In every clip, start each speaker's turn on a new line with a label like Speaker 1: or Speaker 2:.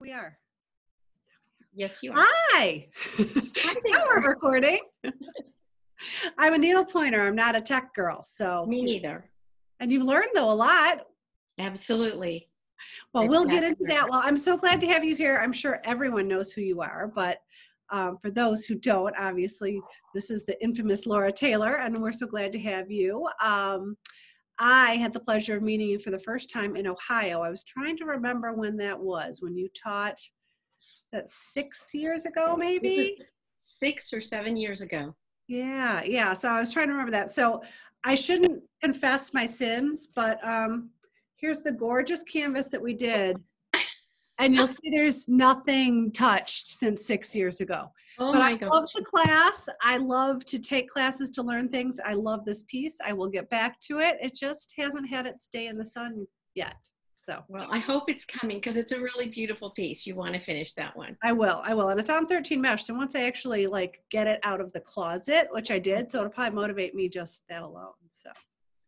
Speaker 1: We are.
Speaker 2: Yes, you are.
Speaker 1: Hi.
Speaker 2: Hi
Speaker 1: Now
Speaker 2: there.
Speaker 1: we're recording. I'm a needlepointer. I'm not a tech girl. So
Speaker 2: Me neither.
Speaker 1: And you've learned though a lot.
Speaker 2: Absolutely.
Speaker 1: Well, we'll get into
Speaker 2: Exactly.
Speaker 1: that. Well, I'm so glad to have you here. I'm sure everyone knows who you are, but for those who don't, obviously, this is the infamous Laura Taylor, and we're so glad to have you. I had the pleasure of meeting you for the first time in Ohio. I was trying to remember when that was, when you taught, that 6 years ago, maybe?
Speaker 2: 6 or 7 years ago.
Speaker 1: Yeah. So I was trying to remember that. So I shouldn't confess my sins, but here's the gorgeous canvas that we did. And you'll see there's nothing touched since 6 years ago.
Speaker 2: Oh
Speaker 1: But
Speaker 2: my
Speaker 1: I
Speaker 2: gosh.
Speaker 1: love the class. I love to take classes to learn things. I love this piece. I will get back to it. It just hasn't had its day in the sun yet. So,
Speaker 2: well, I hope it's coming because it's a really beautiful piece. You want to finish that one.
Speaker 1: I will. And it's on 13 mesh. So once I actually get it out of the closet, which I did, so it'll probably motivate me just that alone. So,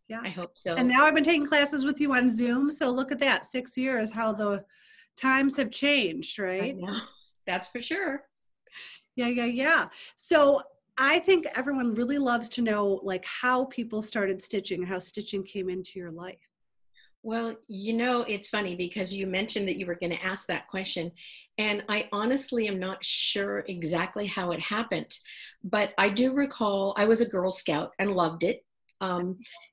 Speaker 1: yeah.
Speaker 2: I hope so.
Speaker 1: And now I've been taking classes with you on Zoom. So look at that, 6 years, how the times have changed, right?
Speaker 2: I know. That's for sure.
Speaker 1: Yeah. So I think everyone really loves to know how people started stitching, how stitching came into your life.
Speaker 2: Well, it's funny because you mentioned that you were going to ask that question. And I honestly am not sure exactly how it happened. But I do recall I was a Girl Scout and loved it.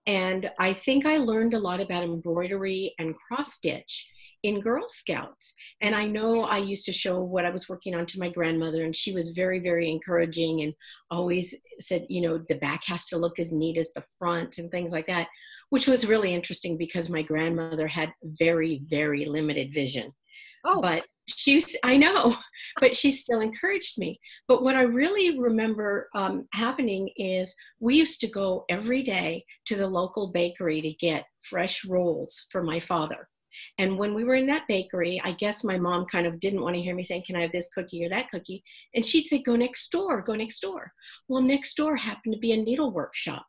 Speaker 2: And I think I learned a lot about embroidery and cross stitch in Girl Scouts. And I know I used to show what I was working on to my grandmother, and she was very, very encouraging and always said, the back has to look as neat as the front and things like that, which was really interesting because my grandmother had very, very limited vision.
Speaker 1: Oh,
Speaker 2: but I know, but she still encouraged me. But what I really remember happening is we used to go every day to the local bakery to get fresh rolls for my father. And when we were in that bakery, I guess my mom kind of didn't want to hear me saying, can I have this cookie or that cookie? And she'd say, go next door. Well, next door happened to be a needle workshop.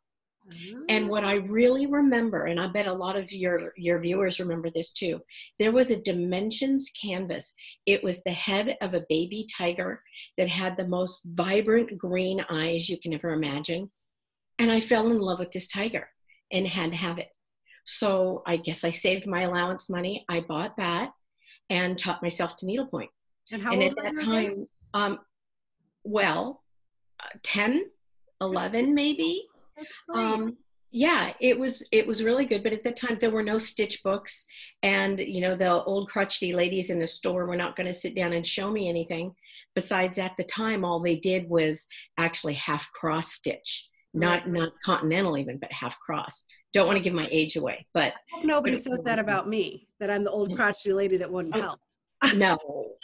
Speaker 2: And what I really remember, and I bet a lot of your viewers remember this too, there was a dimensions canvas. It was the head of a baby tiger that had the most vibrant green eyes you can ever imagine. And I fell in love with this tiger and had to have it. So I guess I saved my allowance money. I bought that and taught myself to needlepoint.
Speaker 1: And how old
Speaker 2: at that time, 10, 11 maybe.
Speaker 1: That's great.
Speaker 2: Yeah, it was really good. But at that time, there were no stitch books, and the old crotchety ladies in the store were not going to sit down and show me anything. Besides, at the time, all they did was actually half cross stitch, not continental even, but half cross. Don't want to give my age away, but
Speaker 1: I hope nobody says that about me, that I'm the old crotchety lady that wouldn't help.
Speaker 2: No,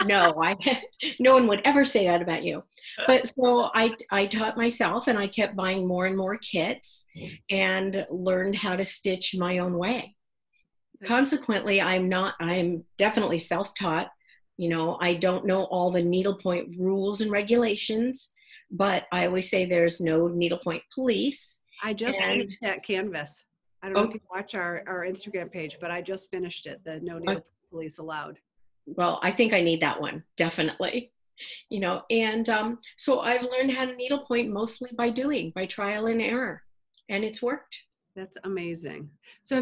Speaker 2: no one would ever say that about you. But so I taught myself, and I kept buying more and more kits and learned how to stitch my own way. Consequently, I'm definitely self-taught. I don't know all the needlepoint rules and regulations, but I always say there's no needlepoint police.
Speaker 1: I just finished that canvas. I don't know if you watch our Instagram page, but I just finished it, the no needlepoint police allowed.
Speaker 2: Well, I think I need that one, definitely. And so I've learned how to needlepoint mostly by trial and error, and it's worked.
Speaker 1: That's amazing. So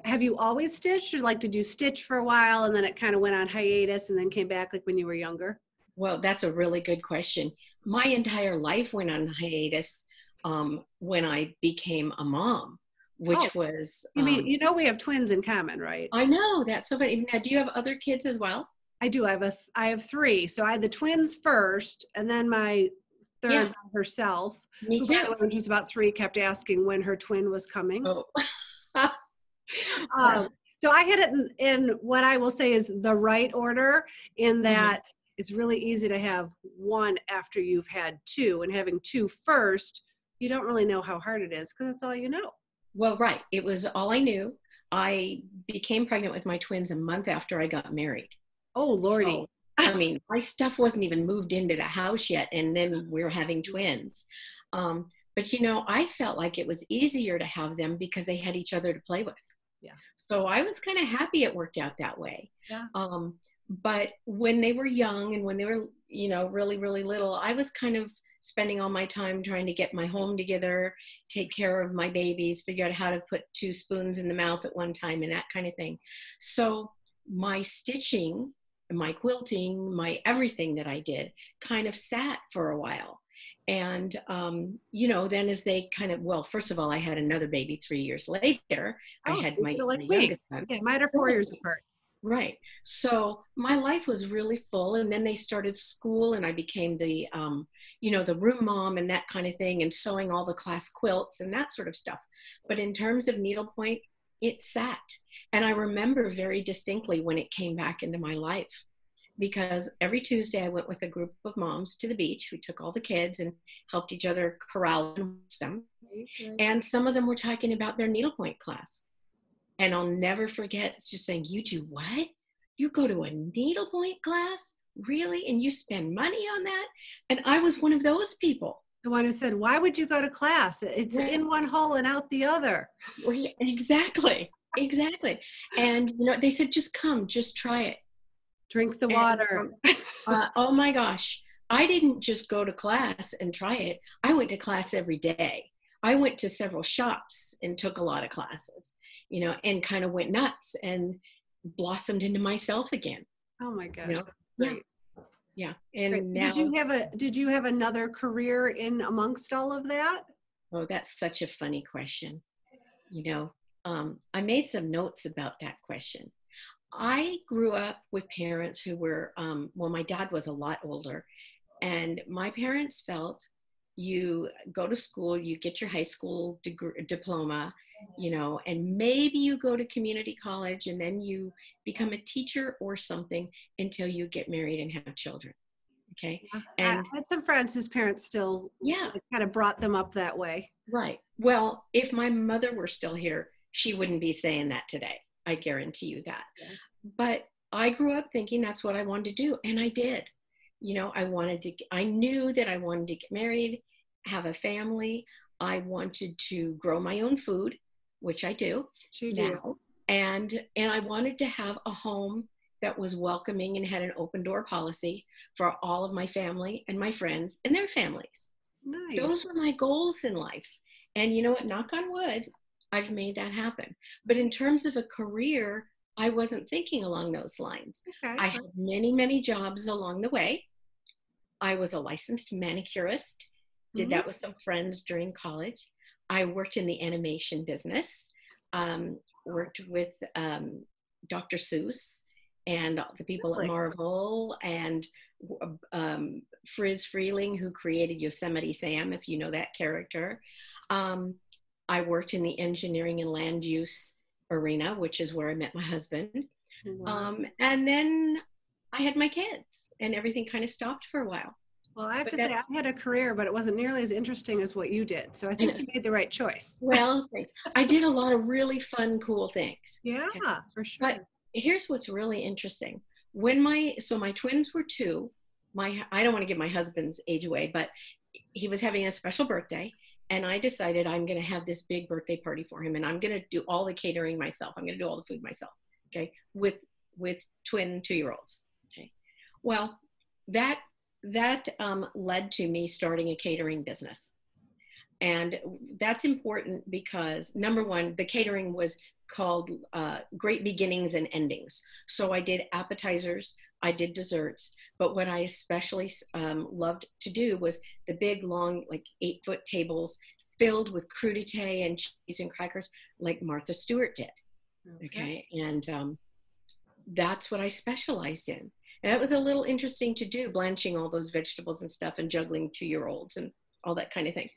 Speaker 1: have you always stitched, or did you stitch for a while and then it kind of went on hiatus and then came back when you were younger?
Speaker 2: Well, that's a really good question. My entire life went on hiatus when I became a mom, which was...
Speaker 1: You mean, we have twins in common, right?
Speaker 2: I know, that's so funny. Now, do you have other kids as well?
Speaker 1: I do. I have 3. So I had the twins first, and then my third herself,
Speaker 2: Me too.
Speaker 1: Who, when she was about 3, kept asking when her twin was coming.
Speaker 2: Oh.
Speaker 1: So I had it in what I will say is the right order, in that it's really easy to have one after you've had 2, and having 2 first, you don't really know how hard it is because that's all you know.
Speaker 2: Well, right. It was all I knew. I became pregnant with my twins a month after I got married.
Speaker 1: Oh, Lordy.
Speaker 2: So, my stuff wasn't even moved into the house yet, and then we're having twins. But, I felt like it was easier to have them because they had each other to play with.
Speaker 1: Yeah.
Speaker 2: So I was kind of happy it worked out that way.
Speaker 1: Yeah.
Speaker 2: But when they were young and when they were, you know, really, really little, I was kind of spending all my time trying to get my home together, take care of my babies, figure out how to put 2 spoons in the mouth at one time and that kind of thing. So my stitching, my quilting, my everything that I did kind of sat for a while. And, you know, then as they kind of, well, first of all, I had another baby 3 years later. I
Speaker 1: Oh, so
Speaker 2: had
Speaker 1: you
Speaker 2: my,
Speaker 1: feel like
Speaker 2: my
Speaker 1: me.
Speaker 2: youngest son.
Speaker 1: Yeah, mine are 4 years apart.
Speaker 2: Right. So my life was really full. And then they started school and I became the, you know, the room mom and that kind of thing and sewing all the class quilts and that sort of stuff. But in terms of needlepoint, it sat. And I remember very distinctly when it came back into my life because every Tuesday I went with a group of moms to the beach. We took all the kids and helped each other corral and watch them. And some of them were talking about their needlepoint class. And I'll never forget just saying, you do what? You go to a needlepoint class? Really? And you spend money on that? And I was one of those people.
Speaker 1: The one who said, why would you go to class? It's in one hole and out the other.
Speaker 2: Exactly. Exactly. And, you know, they said, just come, just try it.
Speaker 1: Drink the water.
Speaker 2: Oh my gosh. I didn't just go to class and try it. I went to class every day. I went to several shops and took a lot of classes, you know, and kind of went nuts and blossomed into myself again.
Speaker 1: Oh my gosh,
Speaker 2: You know?
Speaker 1: that's great.
Speaker 2: Yeah. And now,
Speaker 1: did you have another career in amongst all of that?
Speaker 2: oh, that's such a funny question. You know, I made some notes about that question. I grew up with parents who were, well, my dad was a lot older, and my parents felt you go to school, you get your high school diploma, you know, and maybe you go to community college and then you become a teacher or something until you get married and have children. Okay. And
Speaker 1: I had some friends whose parents still kind of brought them up that way.
Speaker 2: Right. Well, if my mother were still here, she wouldn't be saying that today. I guarantee you that. Yeah. But I grew up thinking that's what I wanted to do. And I did. You know, I knew that I wanted to get married, have a family. I wanted to grow my own food, which I do now. And I wanted to have a home that was welcoming and had an open door policy for all of my family and my friends and their families. Nice. Those were my goals in life. And you know what, knock on wood, I've made that happen. But in terms of a career, I wasn't thinking along those lines. Okay. I had many, many jobs along the way. I was a licensed manicurist, did that with some friends during college. I worked in the animation business, worked with Dr. Seuss and the people at Marvel and Friz Freeling, who created Yosemite Sam, if you know that character. I worked in the engineering and land use arena, which is where I met my husband. Wow. And then I had my kids and everything kind of stopped for a while.
Speaker 1: Well, I have to say I had a career, but it wasn't nearly as interesting as what you did. So I think you made the right choice.
Speaker 2: Well, thanks. I did a lot of really fun, cool things.
Speaker 1: Yeah, for sure.
Speaker 2: But here's what's really interesting. When my twins were 2, I don't want to give my husband's age away, but he was having a special birthday. And I decided I'm going to have this big birthday party for him. And I'm going to do all the catering myself. I'm going to do all the food myself. Okay. With twin 2-year-olds. Okay. Well, that led to me starting a catering business. And that's important because, number one, the catering was called Great Beginnings and Endings. So I did appetizers, I did desserts, but what I especially loved to do was the big, long, like 8-foot tables filled with crudité and cheese and crackers, like Martha Stewart did. Okay. And that's what I specialized in. And that was a little interesting to do, blanching all those vegetables and stuff and juggling 2-year-olds and all that kind of thing.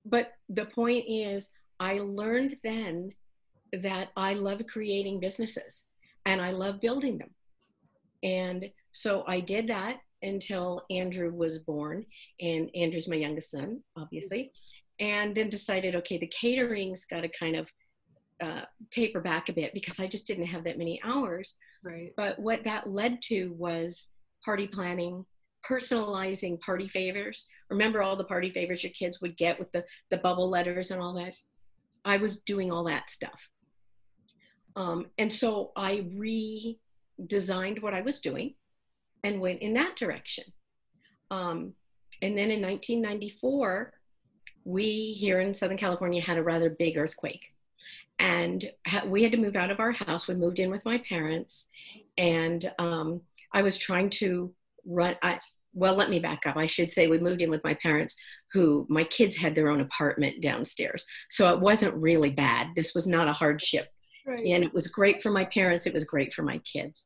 Speaker 2: But the point is, I learned then that I love creating businesses and I love building them. And so I did that until Andrew was born, and Andrew's my youngest son, obviously, and then decided, okay, the catering's got to kind of taper back a bit because I just didn't have that many hours. Right. But what that led to was party planning, personalizing party favors. Remember all the party favors your kids would get with the bubble letters and all that? I was doing all that stuff. And so I designed what I was doing and went in that direction. And then in 1994, we here in Southern California had a rather big earthquake. And we had to move out of our house. We moved in with my parents. And I was trying to run, well, let me back up. I should say we moved in with my parents, who my kids had their own apartment downstairs. So it wasn't really bad. This was not a hardship. Right. And it was great for my parents. It was great for my kids.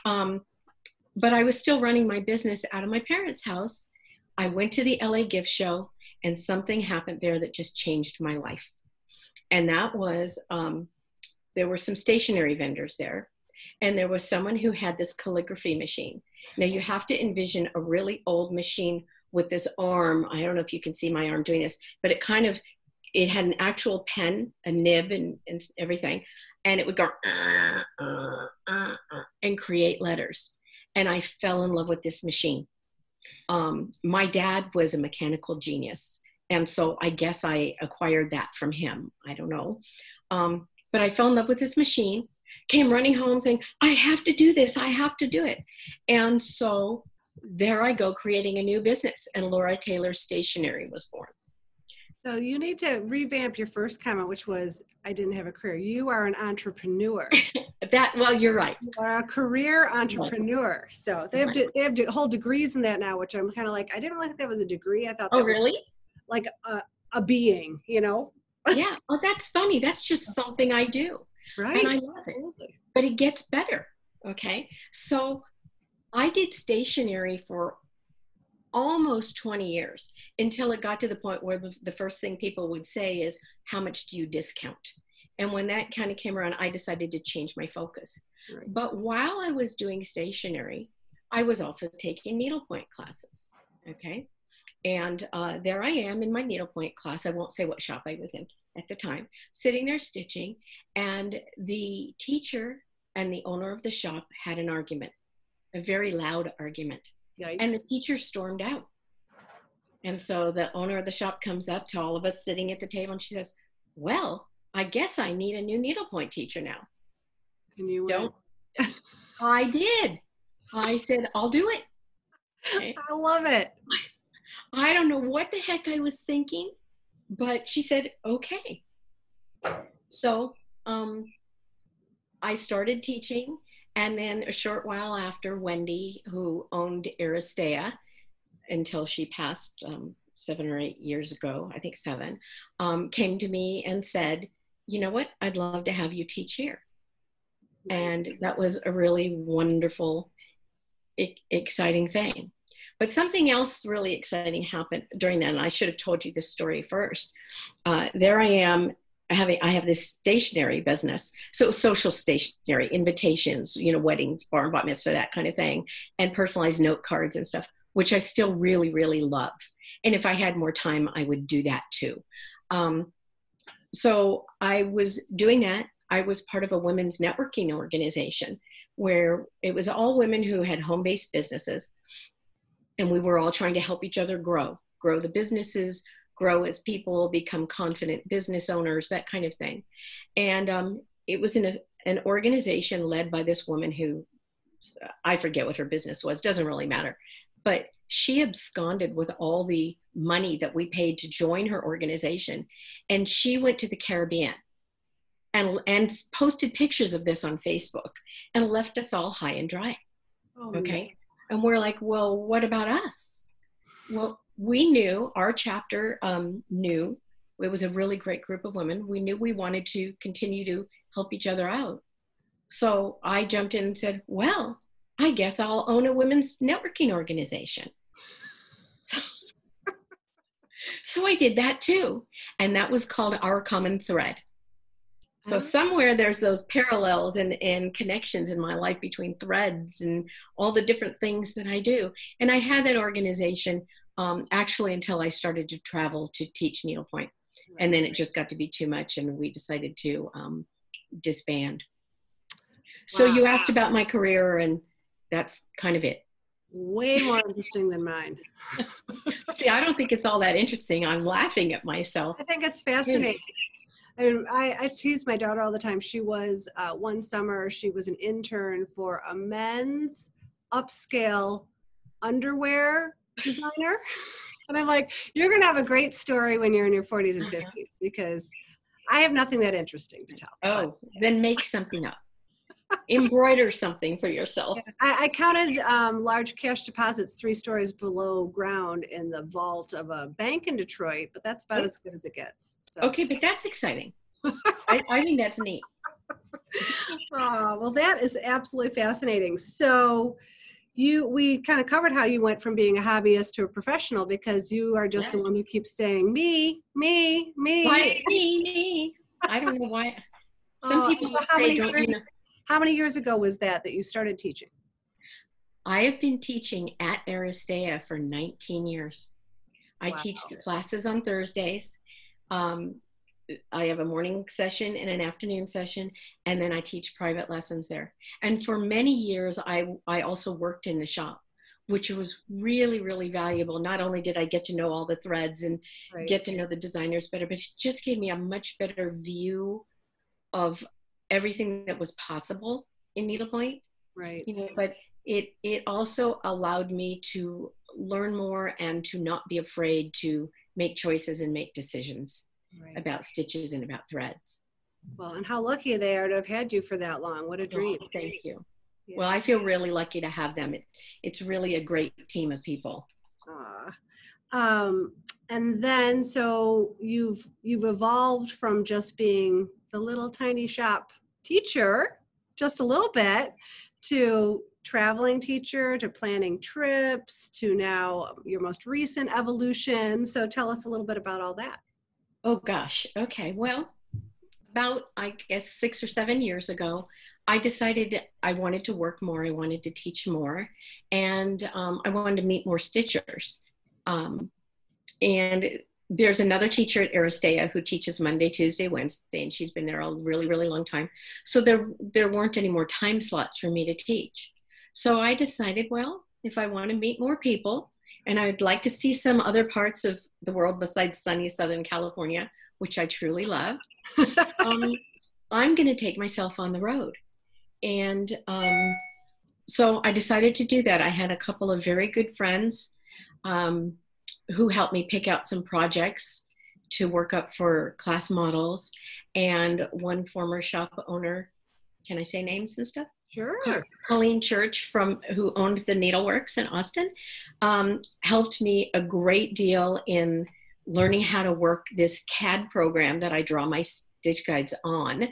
Speaker 2: But I was still running my business out of my parents' house. I went to the LA gift show, and something happened there that just changed my life. And that was, there were some stationery vendors there, and there was someone who had this calligraphy machine. Now you have to envision a really old machine with this arm. I don't know if you can see my arm doing this, but it had an actual pen, a nib and everything. And it would go and create letters. And I fell in love with this machine. My dad was a mechanical genius. And so I guess I acquired that from him. I don't know. But I fell in love with this machine, came running home saying, I have to do this. I have to do it. And so there I go, creating a new business. And Laura Taylor Stationery was born.
Speaker 1: So you need to revamp your first comment, which was, I didn't have a career. You are an entrepreneur.
Speaker 2: Well, you're right.
Speaker 1: You are a career entrepreneur. So they have whole degrees in that now, which I'm kind of like, I didn't really think that was a degree. I thought that was
Speaker 2: really?
Speaker 1: Like a being, you know?
Speaker 2: Yeah. Oh, that's funny. That's just something I do.
Speaker 1: Right.
Speaker 2: And I love it. But it gets better. Okay. So I did stationery for almost 20 years until it got to the point where the first thing people would say is, how much do you discount? And when that kind of came around, I decided to change my focus. Right. But while I was doing stationery, I was also taking needlepoint classes. Okay. And there I am in my needlepoint class. I won't say what shop I was in at the time, sitting there stitching. And the teacher and the owner of the shop had an argument, a very loud argument. Yikes. And the teacher stormed out. And so the owner of the shop comes up to all of us sitting at the table, and she says, well, I guess I need a new needlepoint teacher now.
Speaker 1: And you
Speaker 2: don't? I did. I said, I'll do it.
Speaker 1: Okay. I love it.
Speaker 2: I don't know what the heck I was thinking, but she said, okay. So I started teaching. And then a short while after, Wendy, who owned Aristea until she passed 7 or 8 years ago, I think 7, came to me and said, you know what, I'd love to have you teach here. And that was a really wonderful, exciting thing. But something else really exciting happened during that, and I should have told you this story first. There I am. I have this stationery business, so social stationery, invitations, weddings, bar and bat mitzvah, that kind of thing, and personalized note cards and stuff, which I still really, really love. And if I had more time, I would do that too. So I was doing that. I was part of a women's networking organization where it was all women who had home-based businesses, and we were all trying to help each other grow the businesses, grow as people, become confident business owners, that kind of thing. And it was in an organization led by this woman who, I forget what her business was, doesn't really matter, but she absconded with all the money that we paid to join her organization. And she went to the Caribbean and posted pictures of this on Facebook and left us all high and dry. Oh, okay. No. And we're like, well, what about us? Well, we knew, our chapter knew, it was a really great group of women. We knew we wanted to continue to help each other out. So I jumped in and said, well, I guess I'll own a women's networking organization. So I did that too. And that was called Our Common Thread. So somewhere there's those parallels and connections in my life between threads and all the different things that I do. And I had that organization actually until I started to travel to teach needlepoint. And then it just got to be too much and we decided to disband. So you asked about my career, and that's kind of it.
Speaker 1: Way more interesting than mine.
Speaker 2: See, I don't think it's all that interesting. I'm laughing at myself.
Speaker 1: I think it's fascinating. I tease my daughter all the time. She was one summer, she was an intern for a men's upscale underwear designer. And I'm like, you're going to have a great story when you're in your 40s and 50s because I have nothing that interesting to tell.
Speaker 2: Oh, then make something up. Embroider something for yourself.
Speaker 1: Yeah, I counted large cash deposits 3 stories below ground in the vault of a bank in Detroit, but that's about as good as it gets. So.
Speaker 2: Okay, but that's exciting. I think that's neat.
Speaker 1: Oh, well, that is absolutely fascinating. So we kind of covered how you went from being a hobbyist to a professional because you are just the one who keeps saying me.
Speaker 2: Why me? I don't know why. Some people say, don't you know?
Speaker 1: How many years ago was that you started teaching?
Speaker 2: I have been teaching at Aristea for 19 years. I teach the classes on Thursdays. I have a morning session and an afternoon session, and then I teach private lessons there. And for many years, I also worked in the shop, which was really, really valuable. Not only did I get to know all the threads and get to know the designers better, but it just gave me a much better view of everything that was possible in needlepoint.
Speaker 1: Right.
Speaker 2: You know, but it also allowed me to learn more and to not be afraid to make choices and make decisions about stitches and about threads.
Speaker 1: Well, and how lucky they are to have had you for that long. What a dream.
Speaker 2: Oh, thank you. Yeah. Well, I feel really lucky to have them. It's really a great team of people.
Speaker 1: And then, so you've evolved from just being the little tiny shop teacher, just a little bit, to traveling teacher, to planning trips, to now your most recent evolution. So tell us a little bit about all that.
Speaker 2: Oh gosh. Okay. Well, about, I guess, 6 or 7 years ago, I decided I wanted to work more. I wanted to teach more, and I wanted to meet more stitchers. And there's another teacher at Aristea who teaches Monday, Tuesday, Wednesday, and she's been there a really, really long time. So there weren't any more time slots for me to teach. So I decided, well, if I want to meet more people, and I'd like to see some other parts of the world besides sunny Southern California, which I truly love, I'm going to take myself on the road. And so I decided to do that. I had a couple of very good friends who helped me pick out some projects to work up for class models, and one former shop owner, can I say names and stuff?
Speaker 1: Sure.
Speaker 2: Colleen Church, who owned the Needleworks in Austin, helped me a great deal in learning how to work this CAD program that I draw my stitch guides on.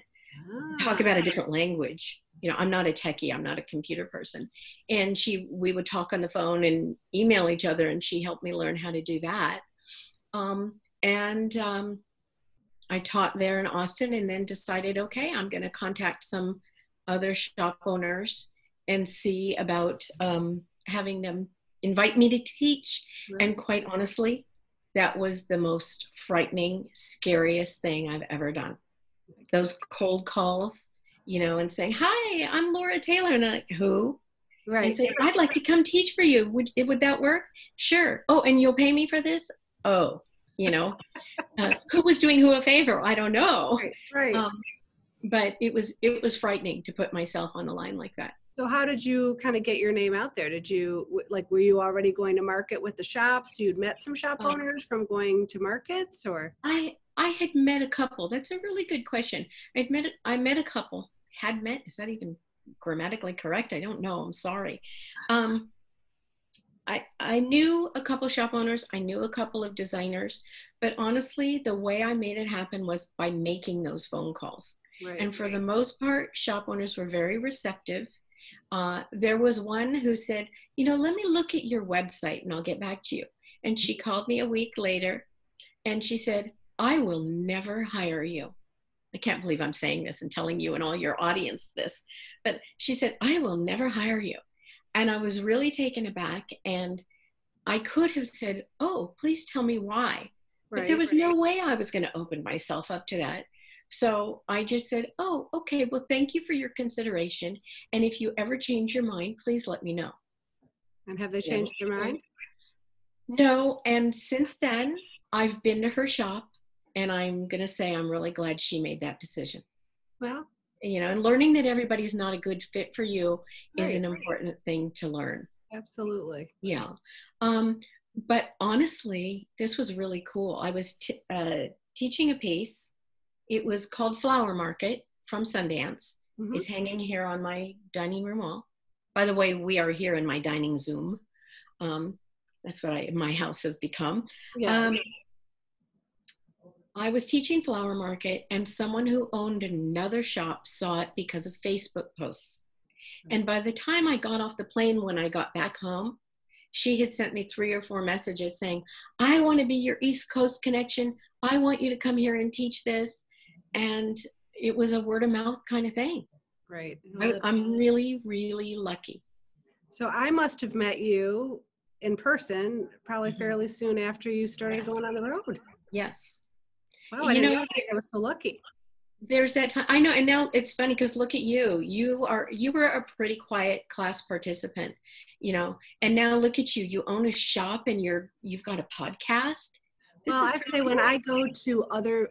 Speaker 2: Talk about a different language. You know, I'm not a techie, I'm not a computer person. And we would talk on the phone and email each other, and she helped me learn how to do that. I taught there in Austin, and then decided, okay, I'm going to contact some other shop owners and see about having them invite me to teach. Right. And quite honestly, that was the most frightening, scariest thing I've ever done. Those cold calls, you know, and saying, hi, I'm Laura Taylor. And I'm like, who? Right. And saying, I'd like to come teach for you. Would that work? Sure. Oh, and you'll pay me for this? Oh, you know, who was doing who a favor? I don't know.
Speaker 1: Right.
Speaker 2: But it was frightening to put myself on the line like that.
Speaker 1: So how did you kind of get your name out there? Did you, like, were you already going to market with the shops? You'd met some shop owners from going to markets, or?
Speaker 2: I had met a couple. That's a really good question. I met a couple. Had met, is that even grammatically correct? I don't know. I'm sorry. I knew a couple shop owners. I knew a couple of designers. But honestly, the way I made it happen was by making those phone calls. Right, and for the most part, shop owners were very receptive. There was one who said, you know, let me look at your website and I'll get back to you. And she called me a week later and she said, I will never hire you. I can't believe I'm saying this and telling you and all your audience this, but she said, I will never hire you. And I was really taken aback, and I could have said, oh, please tell me why. But there was no way I was going to open myself up to that. So I just said, oh, okay, well, thank you for your consideration. And if you ever change your mind, please let me know.
Speaker 1: And have they changed their mind?
Speaker 2: No. And since then, I've been to her shop. And I'm going to say I'm really glad she made that decision.
Speaker 1: Well,
Speaker 2: And learning that everybody's not a good fit for you is
Speaker 1: right.
Speaker 2: an important thing to learn.
Speaker 1: Absolutely.
Speaker 2: Yeah. But honestly, this was really cool. I was teaching a piece. It was called Flower Market from Sundance.
Speaker 1: Mm-hmm.
Speaker 2: It's hanging here on my dining room wall. By the way, we are here in my dining Zoom. That's what my house has become.
Speaker 1: Yeah.
Speaker 2: I was teaching Flower Market, and someone who owned another shop saw it because of Facebook posts. And by the time I got off the plane, when I got back home, she had sent me 3 or 4 messages saying, I want to be your East Coast connection. I want you to come here and teach this. And it was a word of mouth kind of thing.
Speaker 1: Right.
Speaker 2: I'm really, really lucky.
Speaker 1: So I must have met you in person probably fairly soon after you started going on the road.
Speaker 2: Yes.
Speaker 1: Wow, I didn't know I was so lucky.
Speaker 2: There's that time. I know, and now it's funny because look at you. You were a pretty quiet class participant, and now look at you. You own a shop and you've got a podcast.
Speaker 1: Well, I say when I go to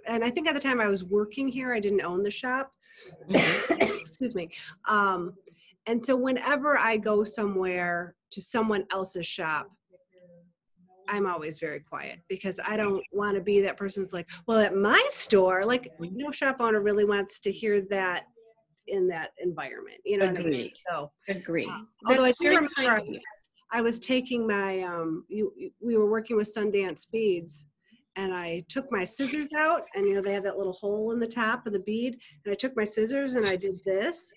Speaker 1: and I think at the time I was working here, I didn't own the shop. Excuse me. And so whenever I go somewhere to someone else's shop, I'm always very quiet because I don't want to be that person's like, well, at my store, like no shop owner really wants to hear that in that environment. You know what I mean? So
Speaker 2: agree.
Speaker 1: Although I do remember I was taking my, we were working with Sundance beads, and I took my scissors out, and they have that little hole in the top of the bead, and I took my scissors and I did this,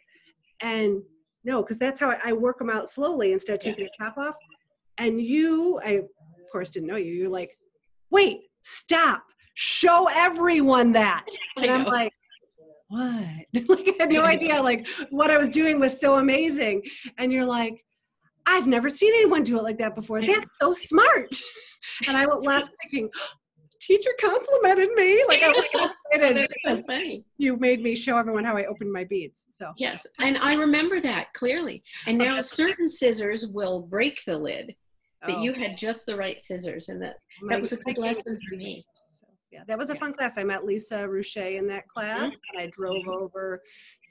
Speaker 1: and because that's how I work them out slowly instead of taking the top off. And I of course didn't know you. You're like, wait, stop, show everyone that. And I'm like, what? Like I had no idea like what I was doing was so amazing. And you're like, I've never seen anyone do it like that before. That's so smart. And I left thinking, teacher complimented me. Like I was excited.
Speaker 2: That's so funny.
Speaker 1: You made me show everyone how I opened my beads. So
Speaker 2: yes, and I remember that clearly. And now certain scissors will break the lid, but you had just the right scissors, and that was a good lesson for me.
Speaker 1: So, yeah, that was a fun class. I met Lisa Ruchet in that class, and I drove over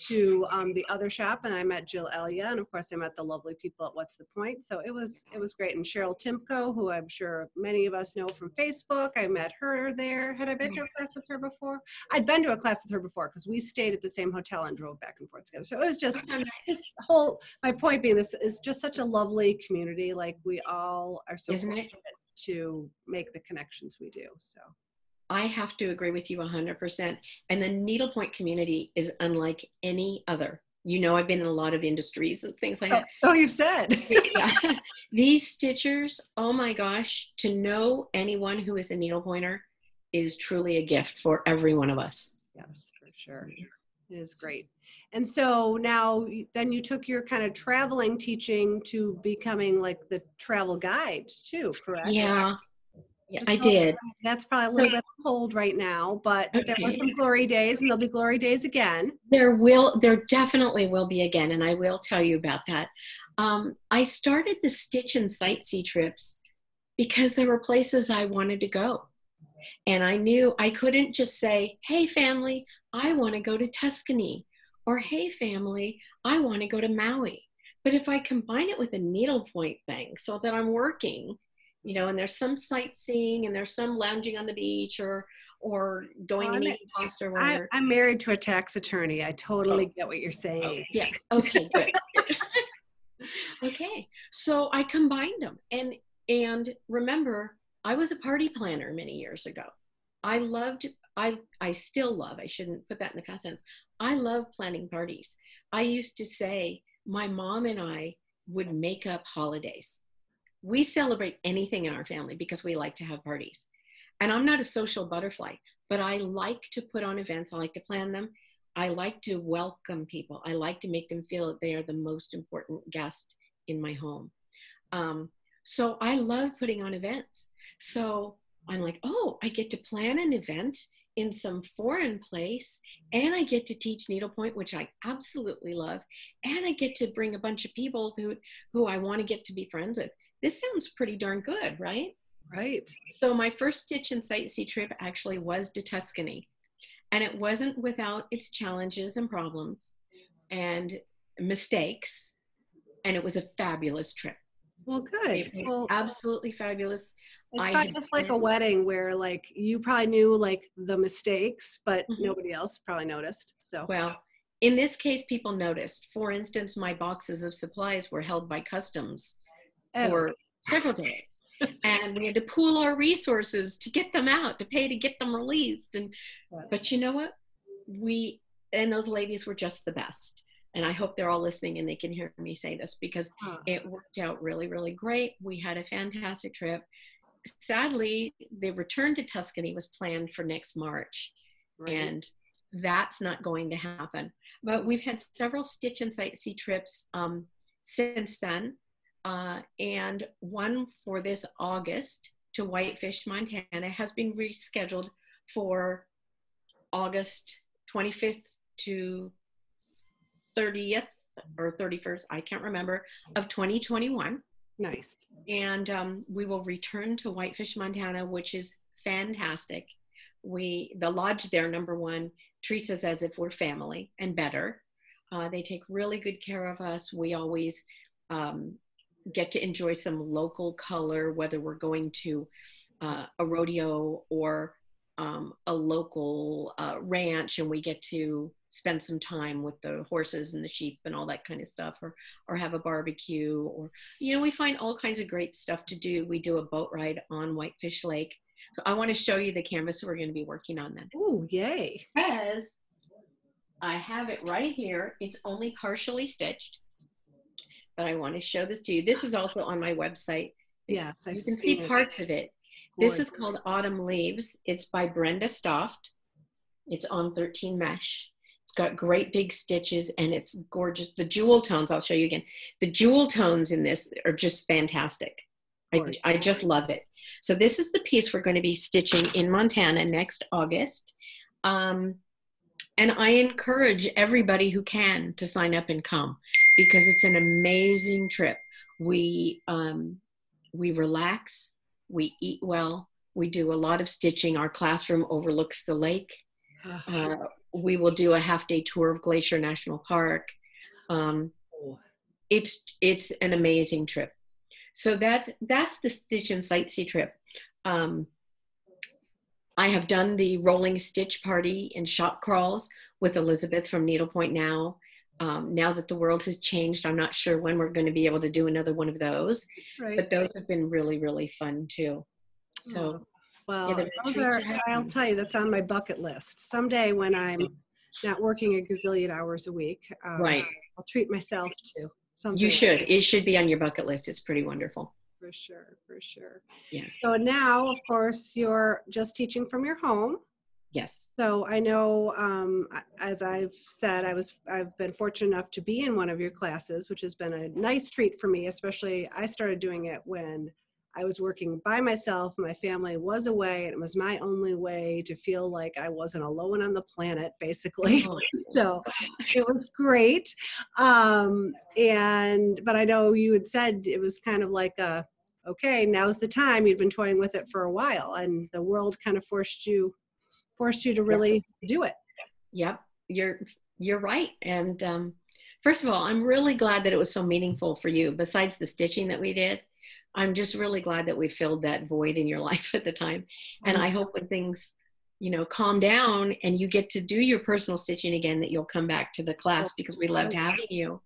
Speaker 1: to the other shop, and I met Jill Elia, and of course I met the lovely people at What's the Point. So it was great. And Cheryl Timko, who I'm sure many of us know from Facebook, I met her there. Had I been to a class with her before? I'd been to a class with her before because we stayed at the same hotel and drove back and forth together. So it was just my point being, this is just such a lovely community. Like we all are so fortunate to make the connections we do. So
Speaker 2: I have to agree with you 100%. And the needlepoint community is unlike any other. I've been in a lot of industries and things like that.
Speaker 1: Oh, you've said.
Speaker 2: Yeah. These stitchers, oh my gosh, to know anyone who is a needlepointer is truly a gift for every one of us.
Speaker 1: Yes, for sure. It is great. And so now then you took your kind of traveling teaching to becoming like the travel guide too, correct?
Speaker 2: Yeah. Yeah, I did.
Speaker 1: That's probably a little bit cold right now, but there were some glory days, and there'll be glory days again.
Speaker 2: There definitely will be again, and I will tell you about that. I started the Stitch and Sightsee trips because there were places I wanted to go. And I knew I couldn't just say, hey, family, I want to go to Tuscany, or hey, family, I want to go to Maui. But if I combine it with a needlepoint thing so that I'm working, and there's some sightseeing and there's some lounging on the beach or going and eating pasta or whatever.
Speaker 1: I'm married to a tax attorney. I totally get what you're saying.
Speaker 2: Yes. Okay, good. Okay. So I combined them. And remember, I was a party planner many years ago. I still love, I shouldn't put that in the past tense. I love planning parties. I used to say my mom and I would make up holidays. We celebrate anything in our family because we like to have parties. And I'm not a social butterfly, but I like to put on events. I like to plan them. I like to welcome people. I like to make them feel that they are the most important guest in my home. So I love putting on events. So I'm like, oh, I get to plan an event in some foreign place, and I get to teach needlepoint, which I absolutely love. And I get to bring a bunch of people who I want to get to be friends with. This sounds pretty darn good, right?
Speaker 1: Right.
Speaker 2: So my first stitch and sightsee trip actually was to Tuscany, and it wasn't without its challenges and problems and mistakes, and it was a fabulous trip.
Speaker 1: Well, good.
Speaker 2: It was
Speaker 1: Well,
Speaker 2: absolutely fabulous.
Speaker 1: it's
Speaker 2: I
Speaker 1: not
Speaker 2: had
Speaker 1: just like a
Speaker 2: planned,
Speaker 1: wedding where like you probably knew like the mistakes, but
Speaker 2: Mhm.
Speaker 1: nobody else probably noticed. So,
Speaker 2: Well, in this case, people noticed. For instance, my boxes of supplies were held by customs
Speaker 1: oh,
Speaker 2: for several days. And we had to pool our resources to get them out, to pay to get them released. And but
Speaker 1: that's
Speaker 2: you know what? We and those ladies were just the best. And I hope they're all listening and they can hear me say this because it worked out really, really great. We had a fantastic trip. Sadly, the return to Tuscany was planned for next March,
Speaker 1: right.
Speaker 2: and that's not going to happen. But we've had several stitch and sightsee trips since then, and one for this August to Whitefish, Montana has been rescheduled for August 25th to 30th or 31st, I can't remember, of 2021.
Speaker 1: Nice.
Speaker 2: And we will return to Whitefish, Montana, which is fantastic. The lodge there, number one, treats us as if we're family and better. They take really good care of us. We always get to enjoy some local color, whether we're going to a rodeo or a local ranch, and we get to spend some time with the horses and the sheep and all that kind of stuff, or have a barbecue, or we find all kinds of great stuff to do. We do a boat ride on Whitefish Lake. So I want to show you the canvas we're going to be working on then.
Speaker 1: Oh, yay.
Speaker 2: Because I have it right here. It's only partially stitched, but I want to show this to you. This is also on my website.
Speaker 1: Yes,
Speaker 2: you can see parts of it. This is called Autumn Leaves. It's by Brenda Stoft. It's on 13 mesh. It's got great big stitches and it's gorgeous. The jewel tones, I'll show you again. The jewel tones in this are just fantastic. I just love it. So this is the piece we're going to be stitching in Montana next August. And I encourage everybody who can to sign up and come because it's an amazing trip. We relax, we eat well, we do a lot of stitching. Our classroom overlooks the lake. We will do a half-day tour of Glacier National Park. It's an amazing trip. So that's the Stitch and Sightsee trip. I have done the rolling stitch party and shop crawls with Elizabeth from Needlepoint now. Now that the world has changed, I'm not sure when we're going to be able to do another one of those, but those have been really, really fun too. So,
Speaker 1: well, those are, I'll tell you, that's on my bucket list. Someday when I'm not working a gazillion hours a week,
Speaker 2: right,
Speaker 1: I'll treat myself to something.
Speaker 2: You should. It should be on your bucket list. It's pretty wonderful.
Speaker 1: For sure, for sure.
Speaker 2: Yes.
Speaker 1: So now, of course, you're just teaching from your home.
Speaker 2: Yes.
Speaker 1: So I know, as I've said, I've been fortunate enough to be in one of your classes, which has been a nice treat for me. Especially, I started doing it when I was working by myself. My family was away, and it was my only way to feel like I wasn't alone on the planet, basically.
Speaker 2: Oh.
Speaker 1: So it was great. But I know you had said it was kind of like okay, now's the time. You'd been toying with it for a while, and the world kind of forced you to really do it.
Speaker 2: Yep, you're right. And first of all, I'm really glad that it was so meaningful for you. Besides the stitching that we did, I'm just really glad that we filled that void in your life at the time. And I hope when things, calm down and you get to do your personal stitching again, that you'll come back to the class because we loved having you.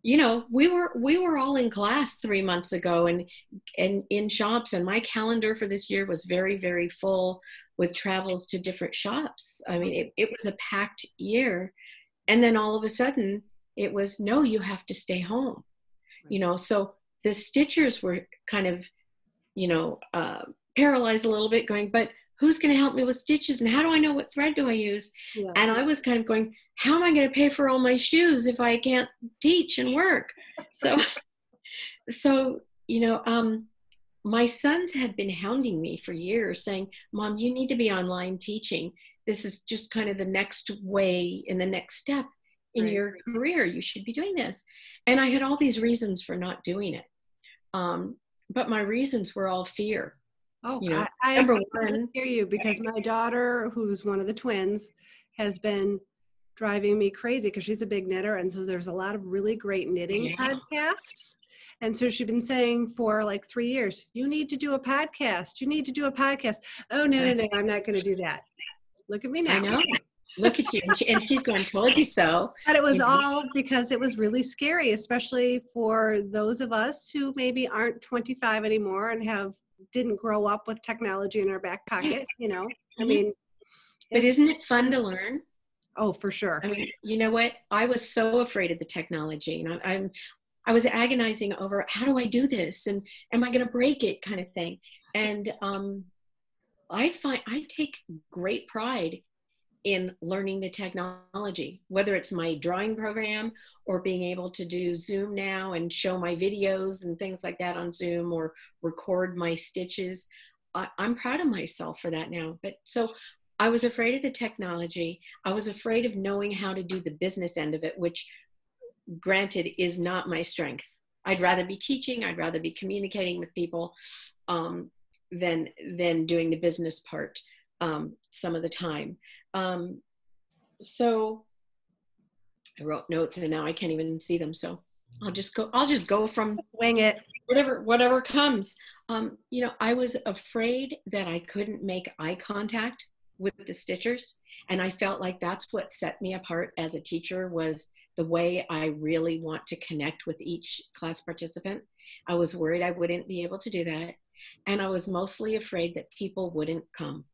Speaker 2: We were all in class 3 months ago and in shops, and my calendar for this year was very, very full with travels to different shops. I mean, it was a packed year. And then all of a sudden it was, no, you have to stay home, so the stitchers were kind of, paralyzed a little bit, going, but who's going to help me with stitches? And how do I know what thread do I use? Yeah. And I was kind of going, how am I going to pay for all my shoes if I can't teach and work? So my sons had been hounding me for years saying, Mom, you need to be online teaching. This is just kind of the next way and the next step in your career. You should be doing this. And I had all these reasons for not doing it. but my reasons were all fear.
Speaker 1: Oh,
Speaker 2: You know,
Speaker 1: I
Speaker 2: number
Speaker 1: totally
Speaker 2: one,
Speaker 1: hear you, because my daughter, who's one of the twins, has been driving me crazy because she's a big knitter. And so there's a lot of really great knitting
Speaker 2: yeah,
Speaker 1: podcasts. And so she's been saying for like 3 years, you need to do a podcast. You need to do a podcast. Oh, no, no, no, I'm not going to do that. Look at me
Speaker 2: I
Speaker 1: now.
Speaker 2: know. Look at you. And she's going, told you so.
Speaker 1: But it was
Speaker 2: You know?
Speaker 1: all because it was really scary, especially for those of us who maybe aren't 25 anymore and didn't grow up with technology in our back pocket, you know. I
Speaker 2: Mhm.
Speaker 1: mean,
Speaker 2: But isn't it fun to learn?
Speaker 1: oh, for sure.
Speaker 2: I mean, you know what? I was so afraid of the technology, and I was agonizing over how do I do this, and am I going to break it, kind of thing. And I take great pride in learning the technology, whether it's my drawing program or being able to do Zoom now and show my videos and things like that on Zoom, or record my stitches. I'm proud of myself for that now. But so I was afraid of the technology. I was afraid of knowing how to do the business end of it, which granted is not my strength. I'd rather be teaching. I'd rather be communicating with people than doing the business part some of the time. So I wrote notes and now I can't even see them. So I'll just go from
Speaker 1: Wing it.
Speaker 2: whatever comes. You know, I was afraid that I couldn't make eye contact with the stitchers. And I felt like that's what set me apart as a teacher, was the way I really want to connect with each class participant. I was worried I wouldn't be able to do that. And I was mostly afraid that people wouldn't come.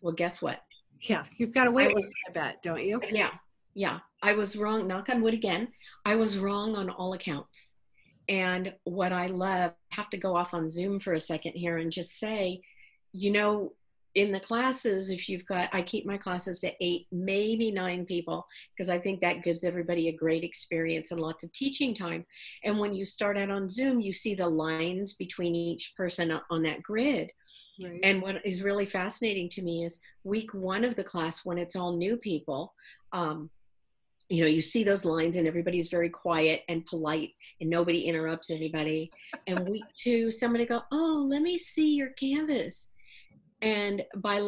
Speaker 2: Well, guess what?
Speaker 1: Yeah, you've got a
Speaker 2: I
Speaker 1: wait
Speaker 2: was,
Speaker 1: list, I bet, don't you?
Speaker 2: yeah, I was wrong. Knock on wood again. I was wrong on all accounts. And what I love, I have to go off on Zoom for a second here and just say, you know, in the classes, I keep my classes to 8, maybe 9 people, because I think that gives everybody a great experience and lots of teaching time. And when you start out on Zoom, you see the lines between each person on that grid.
Speaker 1: Right.
Speaker 2: And what is really fascinating to me is week 1 of the class, when it's all new people, you know, you see those lines and everybody's very quiet and polite and nobody interrupts anybody. And week 2, somebody go, oh, let me see your canvas. And by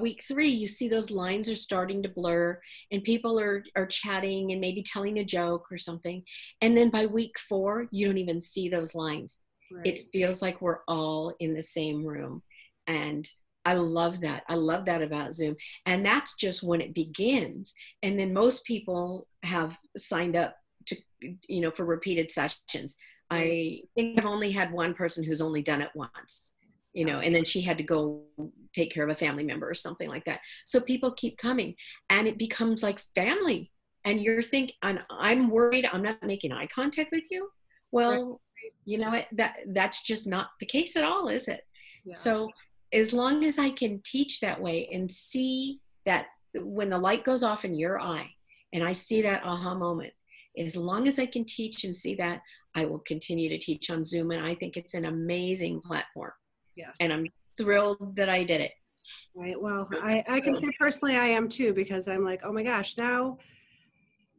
Speaker 2: week 3, you see those lines are starting to blur and people are chatting and maybe telling a joke or something. And then by week 4, you don't even see those lines.
Speaker 1: Right.
Speaker 2: It feels like we're all in the same room. And I love that. I love that about Zoom. And that's just when it begins. And then most people have signed up to, you know, for repeated sessions. I think I've only had one person who's only done it once, you know, and then she had to go take care of a family member or something like that. So people keep coming and it becomes like family. And you're thinking, I'm worried I'm not making eye contact with you. Well, you know, that's just not the case at all, is it?
Speaker 1: Yeah.
Speaker 2: So as long as I can teach that way and see that when the light goes off in your eye and I see that aha moment, as long as I can teach and see that, I will continue to teach on Zoom. And I think it's an amazing platform.
Speaker 1: Yes.
Speaker 2: And I'm thrilled that I did it.
Speaker 1: Right. Well, I can say personally I am too, because I'm like, oh my gosh, now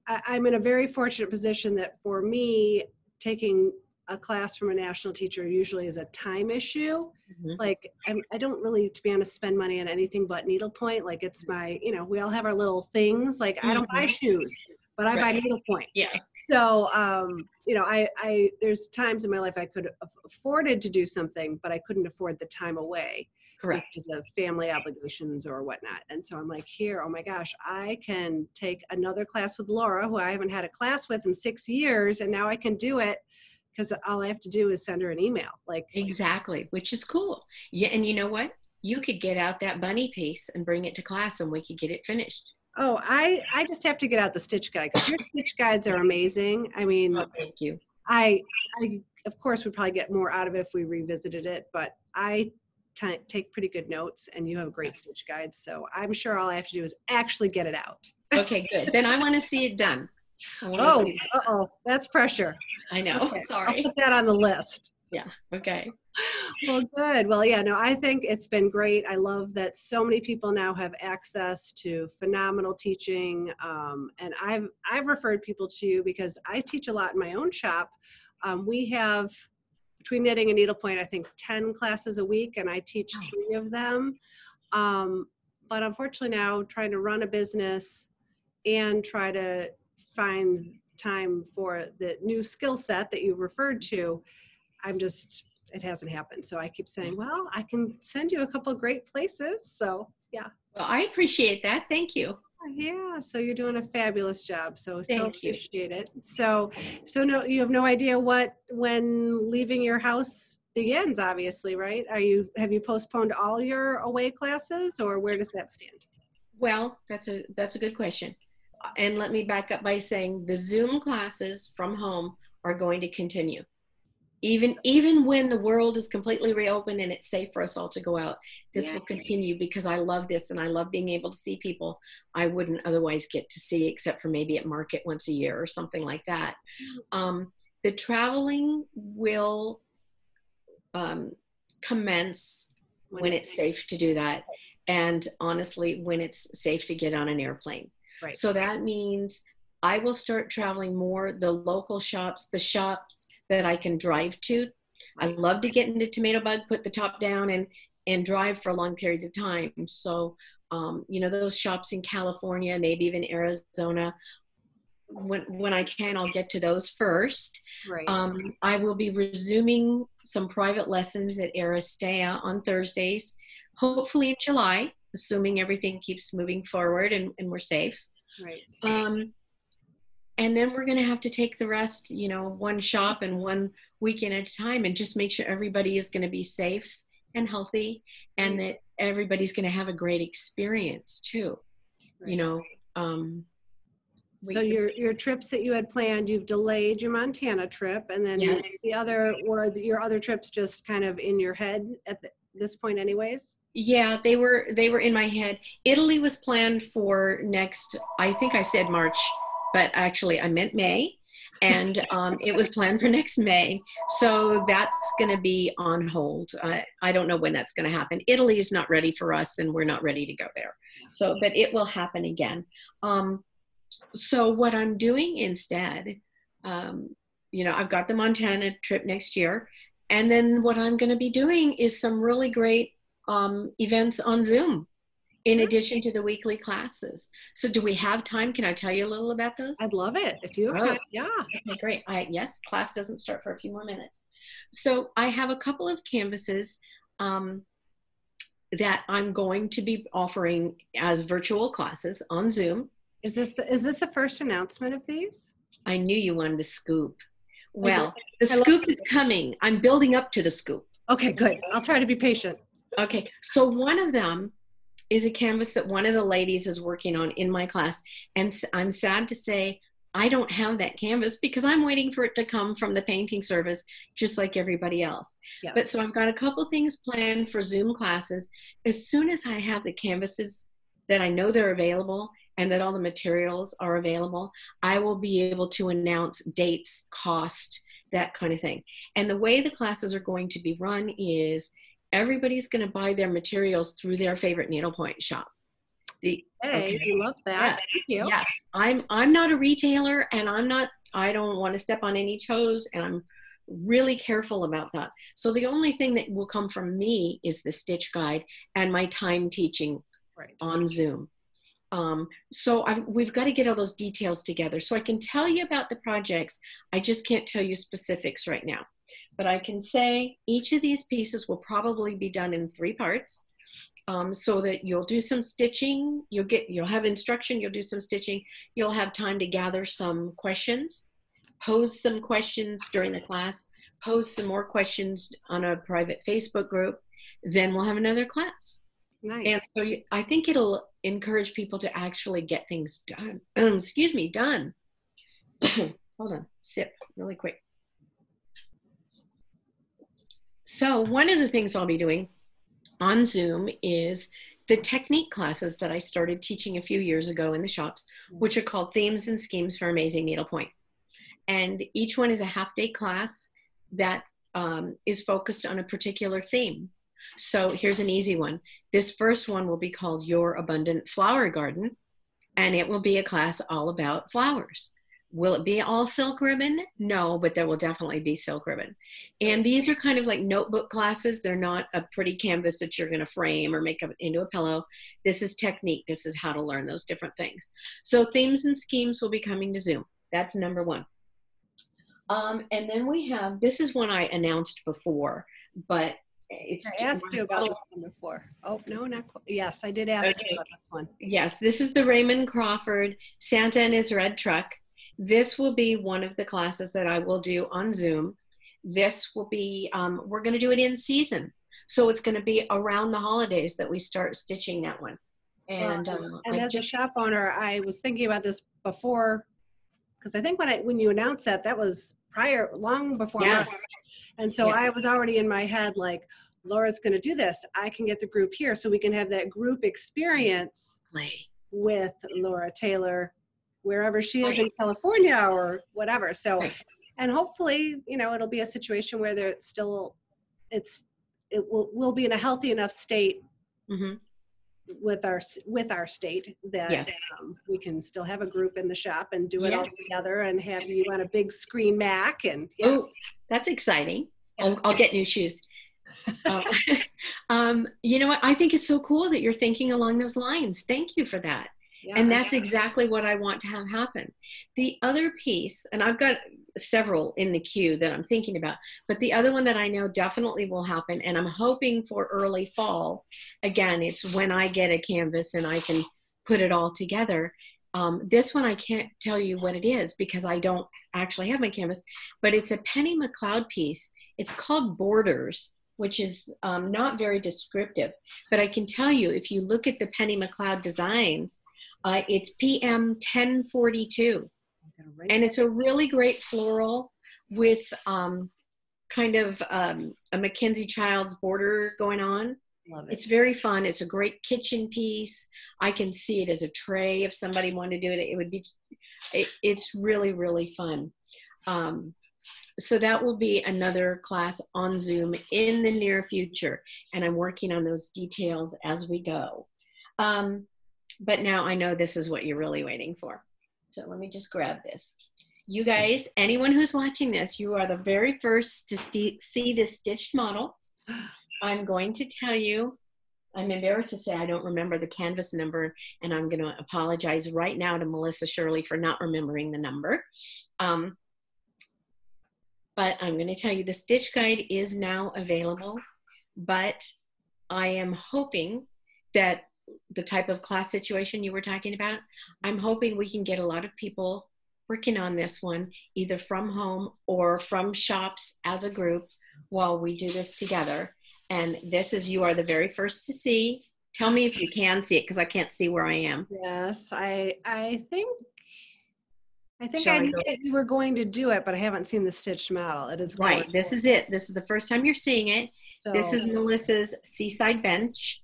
Speaker 1: I'm in a very fortunate position that for me, taking a class from a national teacher usually is a time issue.
Speaker 2: Mm-hmm.
Speaker 1: Like I don't really, to be honest, spend money on anything but needlepoint. Like it's my, you know, we all have our little things. Like I don't buy shoes, but I buy needlepoint.
Speaker 2: Yeah.
Speaker 1: So, you know, I there's times in my life I could have afforded to do something, but I couldn't afford the time away.
Speaker 2: Correct.
Speaker 1: Because of family obligations or whatnot. And so I'm like, here, oh my gosh, I can take another class with Laura, who I haven't had a class with in 6 years, and now I can do it because all I have to do is send her an email. Like
Speaker 2: exactly, which is cool. Yeah, and you know what? You could get out that bunny piece and bring it to class, and we could get it finished.
Speaker 1: Oh, I just have to get out the stitch guide, because your stitch guides are amazing. I mean,
Speaker 2: oh, thank you.
Speaker 1: I of course would probably get more out of it if we revisited it, but I take pretty good notes, and you have great stitch guides. So I'm sure all I have to do is actually get it out.
Speaker 2: Okay, good. Then I want to see it done.
Speaker 1: Oh, that's pressure.
Speaker 2: I know.
Speaker 1: Okay,
Speaker 2: sorry.
Speaker 1: I'll put that on the list.
Speaker 2: Yeah. Okay.
Speaker 1: Well, good. Well, yeah, no, I think it's been great. I love that so many people now have access to phenomenal teaching. And I've referred people to you because I teach a lot in my own shop. We have between knitting and needlepoint, I think 10 classes a week, and I teach 3 of them. But unfortunately now, trying to run a business and try to find time for the new skill set that you've referred to, it hasn't happened. So I keep saying, well, I can send you a couple of great places. So yeah.
Speaker 2: Well, I appreciate that. Thank you.
Speaker 1: Yeah, so you're doing a fabulous job. So
Speaker 2: Thank you.
Speaker 1: appreciate it. So no, you have no idea when leaving your house begins, obviously, right? Have you postponed all your away classes, or where does that stand?
Speaker 2: Well, that's a good question. And let me back up by saying the Zoom classes from home are going to continue. Even when the world is completely reopened and it's safe for us all to go out, this will continue, because I love this and I love being able to see people I wouldn't otherwise get to see, except for maybe at market once a year or something like that. The traveling will commence when it's safe to do that, and honestly, when it's safe to get on an airplane.
Speaker 1: Right.
Speaker 2: So that means I will start traveling more, the local shops, the shops that I can drive to. I love to get into Tomato Bug, put the top down and drive for long periods of time. So, those shops in California, maybe even Arizona, when I can, I'll get to those first.
Speaker 1: Right.
Speaker 2: I will be resuming some private lessons at Aristea on Thursdays, hopefully in July, assuming everything keeps moving forward and we're safe.
Speaker 1: Right.
Speaker 2: And then we're going to have to take the rest, one shop and one weekend at a time, and just make sure everybody is going to be safe and healthy, and that everybody's going to have a great experience too.
Speaker 1: Right. So your trips that you had planned, you've delayed your Montana trip, and then
Speaker 2: yes.
Speaker 1: your other trips just kind of in your head at this point anyways?
Speaker 2: Yeah, they were in my head. Italy was planned for next, I think I said March, but actually I meant May, and it was planned for next May. So that's going to be on hold. I don't know when that's going to happen. Italy is not ready for us, and we're not ready to go there. So, but it will happen again. So what I'm doing instead, I've got the Montana trip next year. And then what I'm going to be doing is some really great events on Zoom, in addition to the weekly classes. So do we have time? Can I tell you a little about those?
Speaker 1: I'd love it. If you have time, yeah.
Speaker 2: Okay, great. Yes, class doesn't start for a few more minutes. So I have a couple of canvases that I'm going to be offering as virtual classes on Zoom.
Speaker 1: Is this the first announcement of these?
Speaker 2: I knew you wanted to scoop. Well, the scoop is coming. I'm building up to the scoop.
Speaker 1: Okay, good. I'll try to be patient.
Speaker 2: Okay, so one of them is a canvas that one of the ladies is working on in my class. And I'm sad to say I don't have that canvas, because I'm waiting for it to come from the painting service, just like everybody else. Yeah. But so I've got a couple things planned for Zoom classes. As soon as I have the canvases that I know they're available and that all the materials are available, I will be able to announce dates, cost, that kind of thing. And the way the classes are going to be run is everybody's going to buy their materials through their favorite needlepoint shop.
Speaker 1: Hey, you love that.
Speaker 2: Yeah.
Speaker 1: Thank you.
Speaker 2: Yes, I'm not a retailer, and I don't want to step on any toes, and I'm really careful about that. So the only thing that will come from me is the stitch guide and my time teaching on Zoom. So we've got to get all those details together. So I can tell you about the projects. I just can't tell you specifics right now. But I can say each of these pieces will probably be done in 3 parts, so that you'll do some stitching, you'll have instruction, you'll do some stitching, you'll have time to gather some questions, pose some questions during the class, pose some more questions on a private Facebook group, then we'll have another class.
Speaker 1: Nice.
Speaker 2: And so I think it'll encourage people to actually get things done. Done. Hold on, sip really quick. So one of the things I'll be doing on Zoom is the technique classes that I started teaching a few years ago in the shops, which are called Themes and Schemes for Amazing Needlepoint. And each one is a half-day class that is focused on a particular theme. So here's an easy one. This first one will be called Your Abundant Flower Garden, and it will be a class all about flowers. Will it be all silk ribbon? No, but there will definitely be silk ribbon. And these are kind of like notebook classes. They're not a pretty canvas that you're going to frame or make up into a pillow. This is technique. This is how to learn those different things. So themes and schemes will be coming to Zoom. That's number one. And then we have, this is one I announced before, but it's.
Speaker 1: I asked you about this one before. Oh, no, not quite. Yes, I did ask you about this one.
Speaker 2: Yes, this is the Raymond Crawford Santa and His Red Truck. This will be one of the classes that I will do on Zoom. This will be, we're going to do it in season. So it's going to be around the holidays that we start stitching that one. And,
Speaker 1: as a shop owner, I was thinking about this before, because I think when you announced that was long before us. And so I was already in my head, like, Laura's going to do this. I can get the group here so we can have that group experience with Laura Taylor, wherever she is in California or whatever. So, and hopefully, it'll be a situation where we'll be in a healthy enough state with our state that we can still have a group in the shop and do it all together and have you on a big screen Mac. And
Speaker 2: oh, that's exciting. I'll get new shoes. You know what? I think it's so cool that you're thinking along those lines. Thank you for that. And that's exactly what I want to have happen. The other piece, and I've got several in the queue that I'm thinking about, but the other one that I know definitely will happen, and I'm hoping for early fall. Again, it's when I get a canvas and I can put it all together. This one I can't tell you what it is because I don't actually have my canvas, but it's a Penny MacLeod piece. It's called Borders, which is not very descriptive, but I can tell you if you look at the Penny MacLeod designs, it's PM 1042, and it's a really great floral with kind of a Mackenzie Childs border going on.
Speaker 1: Love it.
Speaker 2: It's very fun. It's a great kitchen piece. I can see it as a tray if somebody wanted to do it. It would be. It's really, really fun. So that will be another class on Zoom in the near future, and I'm working on those details as we go. But now I know this is what you're really waiting for. So let me just grab this. You guys, anyone who's watching this, you are the very first to see this stitched model. I'm going to tell you, I'm embarrassed to say I don't remember the canvas number, and I'm going to apologize right now to Melissa Shirley for not remembering the number. But I'm going to tell you the stitch guide is now available, but I am hoping that the type of class situation you were talking about, I'm hoping we can get a lot of people working on this one, either from home or from shops as a group while we do this together. And this is, you are the very first to see. Tell me if you can see it, because I can't see where I am.
Speaker 1: Yes, I think I knew that you were going to do it, but I haven't seen the stitched model. It is
Speaker 2: right. This is it. This is the first time you're seeing it. So, this is Melissa's Seaside bench,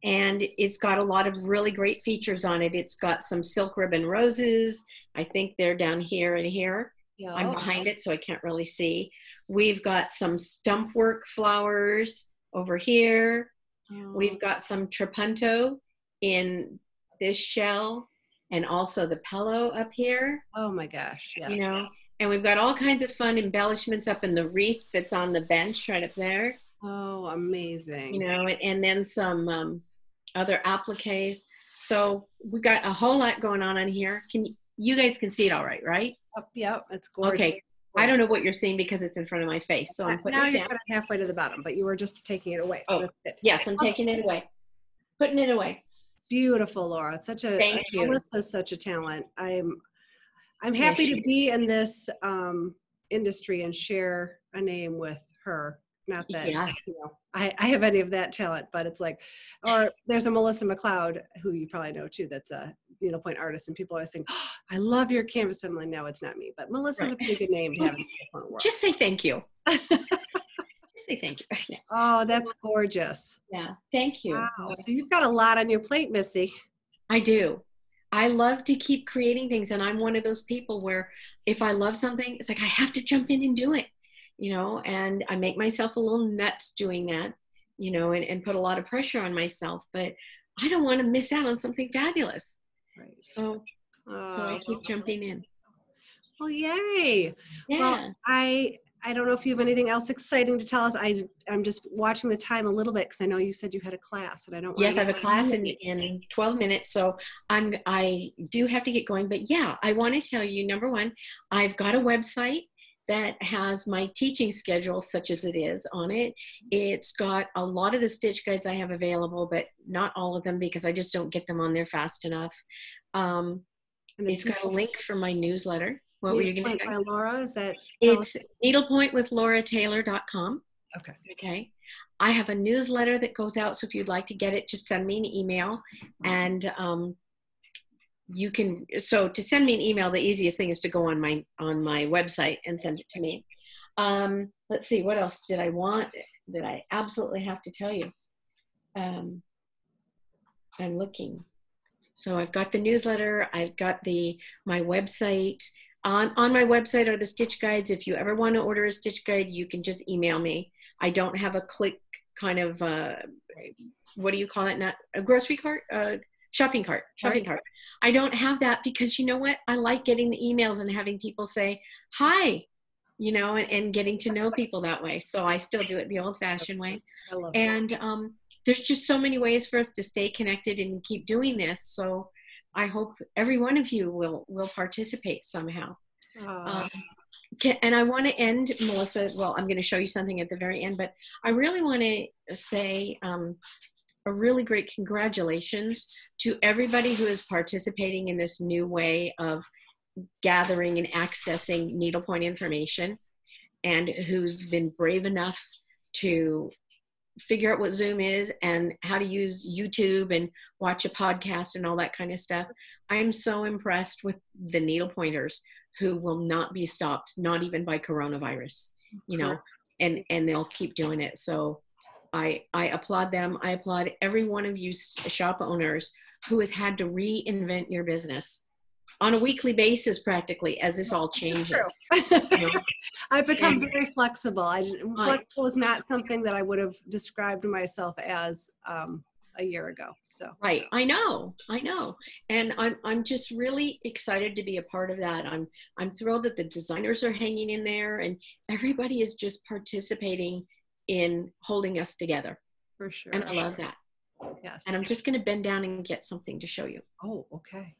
Speaker 2: and it's got a lot of really great features on it. It's got some silk ribbon roses. I think they're down here and here. Yeah. I'm behind it, so I can't really see. We've got some stump work flowers over here. Oh. We've got some trapunto in this shell, and also the pillow up here.
Speaker 1: Oh my gosh, yes.
Speaker 2: You know, and we've got all kinds of fun embellishments up in the wreath that's on the bench right up there.
Speaker 1: Oh, amazing.
Speaker 2: You know, and then some other appliques. So we got a whole lot going on here. You guys can see it all right, right?
Speaker 1: Yeah, it's gorgeous.
Speaker 2: Okay. I don't know what you're seeing because it's in front of my face. So I'm putting
Speaker 1: now
Speaker 2: it down.
Speaker 1: You're halfway to the bottom, but you were just taking it away. So that's it.
Speaker 2: Yes, I'm taking it away. Putting it away.
Speaker 1: Beautiful, Laura. It's such a
Speaker 2: thank you.
Speaker 1: Melissa's such a talent. I'm happy to be in this industry and share a name with her. Not that you know I have any of that talent, but it's like, or there's a Melissa MacLeod who you probably know too. That's a needlepoint artist, and people always think, oh, "I love your canvas." I'm like, no, it's not me, but Melissa's a pretty good name to have in the needlepoint world.
Speaker 2: Just say thank you. Just say thank you.
Speaker 1: Oh, that's gorgeous.
Speaker 2: Yeah, thank you.
Speaker 1: Wow. So you've got a lot on your plate, Missy.
Speaker 2: I do. I love to keep creating things, and I'm one of those people where if I love something, it's like I have to jump in and do it. You know, and I make myself a little nuts doing that, you know, and put a lot of pressure on myself, but I don't want to miss out on something fabulous.
Speaker 1: Right.
Speaker 2: So I keep jumping in.
Speaker 1: Well, yay.
Speaker 2: Yeah.
Speaker 1: Well, I don't know if you have anything else exciting to tell us. I'm just watching the time a little bit because I know you said you had a class and I don't want
Speaker 2: Yes,
Speaker 1: to.
Speaker 2: I have a class in 12 minutes, so I do have to get going. But yeah, I want to tell you, number one, I've got a website that has my teaching schedule, such as it is, on it. It's got a lot of the stitch guides I have available, but not all of them because I just don't get them on there fast enough. It's got a link for my newsletter. What were you going to say?
Speaker 1: By Laura, is that?
Speaker 2: It's needlepointwithlaurataylor.com.
Speaker 1: Okay.
Speaker 2: Okay. I have a newsletter that goes out, so if you'd like to get it, just send me an email. And you can, so to send me an email, the easiest thing is to go on my website and send it to me. Let's see, what else did I want that I absolutely have to tell you? I'm looking. So I've got the newsletter, I've got my website. On my website are the stitch guides. If you ever want to order a stitch guide, you can just email me. I don't have a click kind of, what do you call it? Not a grocery cart, shopping cart. I don't have that because you know what? I like getting the emails and having people say, hi, you know, and getting to know people that way. So I still do it the old fashioned way.
Speaker 1: I love
Speaker 2: and there's just so many ways for us to stay connected and keep doing this. So I hope every one of you will participate somehow. And I want to end, Melissa, well, I'm going to show you something at the very end, but I really want to say a really great congratulations to everybody who is participating in this new way of gathering and accessing needlepoint information, and who's been brave enough to figure out what Zoom is and how to use YouTube and watch a podcast and all that kind of stuff. I am so impressed with the needlepointers who will not be stopped, not even by coronavirus, you know, and they'll keep doing it. So I applaud them. I applaud every one of you shop owners who has had to reinvent your business on a weekly basis practically as this all changes. You know?
Speaker 1: I've become very flexible. Flexible was not something that I would have described myself as a year ago. So
Speaker 2: right, I know, and I'm just really excited to be a part of that. I'm thrilled that the designers are hanging in there, and everybody is just participating in holding us together.
Speaker 1: For sure,
Speaker 2: and I love that.
Speaker 1: Yes,
Speaker 2: and I'm just going to bend down and get something to show you.
Speaker 1: Oh, okay.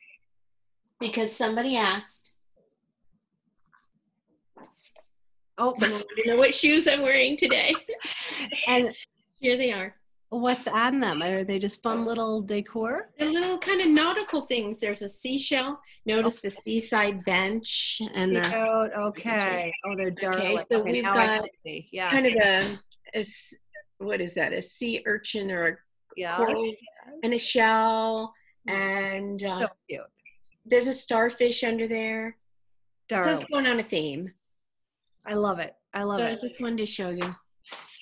Speaker 2: Because somebody asked.
Speaker 1: Oh,
Speaker 2: someone wanted to know what shoes I'm wearing today. And here they are.
Speaker 1: What's on them? Are they just fun little decor?
Speaker 2: They're little kind of nautical things. There's a seashell. Notice the seaside bench and the.
Speaker 1: Okay. Oh, they're darling.
Speaker 2: Okay, so we've got kind of a what is that? A sea urchin or a coral and a shell, and
Speaker 1: so cute.
Speaker 2: There's a starfish under there. Darling. So it's going on a theme.
Speaker 1: I love it. I love it.
Speaker 2: I just wanted to show you.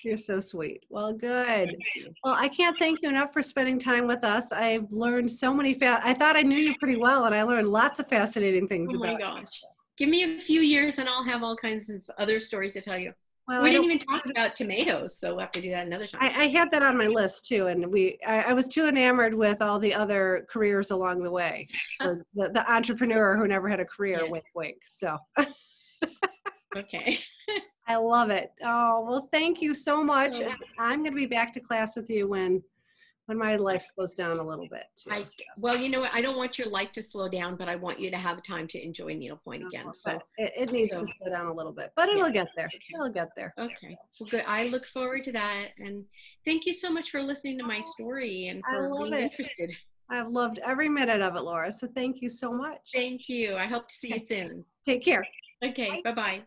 Speaker 1: You're so sweet. Well, good. Well, I can't thank you enough for spending time with us. I've learned so many I thought I knew you pretty well, and I learned lots of fascinating things about you. Oh my gosh.
Speaker 2: Give me a few years and I'll have all kinds of other stories to tell you. Well, we didn't even talk about tomatoes, so we'll have to do that another time.
Speaker 1: I had that on my list too, and I was too enamored with all the other careers along the way. The entrepreneur who never had a career, wink, wink. So.
Speaker 2: Okay.
Speaker 1: I love it. Oh, well, thank you so much. And I'm going to be back to class with you when my life slows down a little bit.
Speaker 2: Well, you know what? I don't want your life to slow down, but I want you to have time to enjoy needlepoint again. So
Speaker 1: it needs to slow down a little bit, but it'll get there. Okay. It'll get there.
Speaker 2: Okay. Well, good. I look forward to that. And thank you so much for listening to my story and for being interested.
Speaker 1: I've loved every minute of it, Laura. So thank you so much.
Speaker 2: Thank you. I hope to see you soon.
Speaker 1: Take care.
Speaker 2: Okay. Bye-bye.